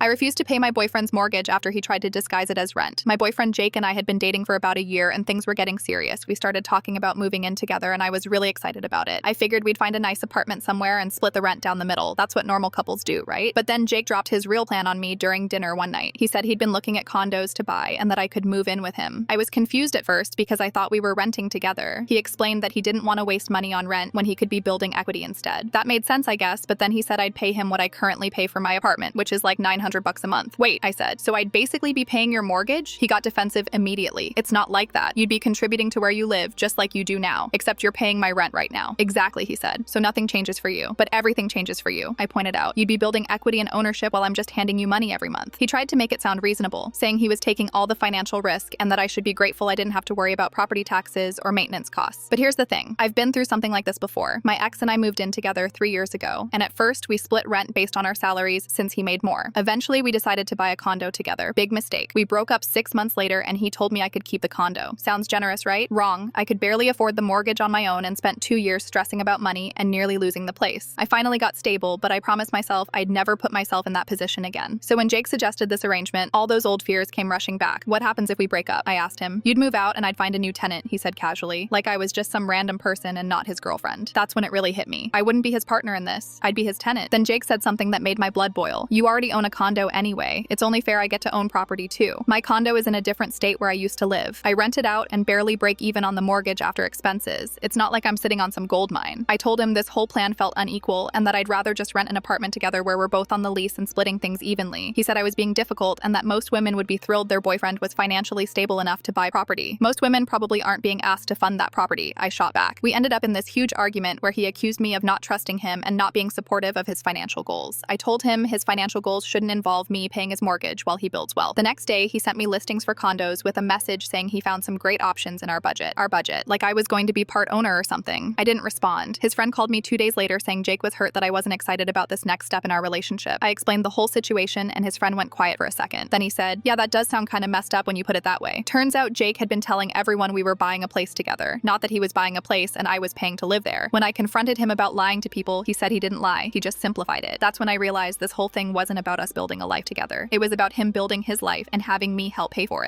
I refused to pay my boyfriend's mortgage after he tried to disguise it as rent. My boyfriend Jake and I had been dating for about a year and things were getting serious. We started talking about moving in together and I was really excited about it. I figured we'd find a nice apartment somewhere and split the rent down the middle. That's what normal couples do, right? But then Jake dropped his real plan on me during dinner one night. He said he'd been looking at condos to buy and that I could move in with him. I was confused at first because I thought we were renting together. He explained that he didn't want to waste money on rent when he could be building equity instead. That made sense, I guess, but then he said I'd pay him what I currently pay for my apartment, which is like $900 a month. Wait, I said, so I'd basically be paying your mortgage? He got defensive immediately. It's not like that. You'd be contributing to where you live just like you do now, except you're paying my rent right now. Exactly, he said. So nothing changes for you, but everything changes for you, I pointed out. You'd be building equity and ownership while I'm just handing you money every month. He tried to make it sound reasonable, saying he was taking all the financial risk and that I should be grateful I didn't have to worry about property taxes or maintenance costs. But here's the thing. I've been through something like this before. My ex and I moved in together 3 years ago, and at first we split rent based on our salaries since he made more. Eventually we decided to buy a condo together. Big mistake. We broke up 6 months later and he told me I could keep the condo. Sounds generous, right? Wrong. I could barely afford the mortgage on my own and spent 2 years stressing about money and nearly losing the place. I finally got stable, but I promised myself I'd never put myself in that position again. So when Jake suggested this arrangement, all those old fears came rushing back. What happens if we break up? I asked him. You'd move out and I'd find a new tenant, he said casually, like I was just some random person and not his girlfriend. That's when it really hit me. I wouldn't be his partner in this. I'd be his tenant. Then Jake said something that made my blood boil. You already own a condo anyway. It's only fair I get to own property too. My condo is in a different state where I used to live. I rent it out and barely break even on the mortgage after expenses. It's not like I'm sitting on some gold mine. I told him this whole plan felt unequal and that I'd rather just rent an apartment together where we're both on the lease and splitting things evenly. He said I was being difficult and that most women would be thrilled their boyfriend was financially stable enough to buy property. Most women probably aren't being asked to fund that property, I shot back. We ended up in this huge argument where he accused me of not trusting him and not being supportive of his financial goals. I told him his financial goals shouldn't involve me paying his mortgage while he builds wealth. The next day, he sent me listings for condos with a message saying he found some great options in our budget, like I was going to be part owner or something. I didn't respond. His friend called me 2 days later saying Jake was hurt that I wasn't excited about this next step in our relationship. I explained the whole situation and his friend went quiet for a second. Then he said, yeah, that does sound kind of messed up when you put it that way. Turns out Jake had been telling everyone we were buying a place together, not that he was buying a place and I was paying to live there. When I confronted him about lying to people, he said he didn't lie. He just simplified it. That's when I realized this whole thing wasn't about us building a life together. It was about him building his life and having me help pay for it.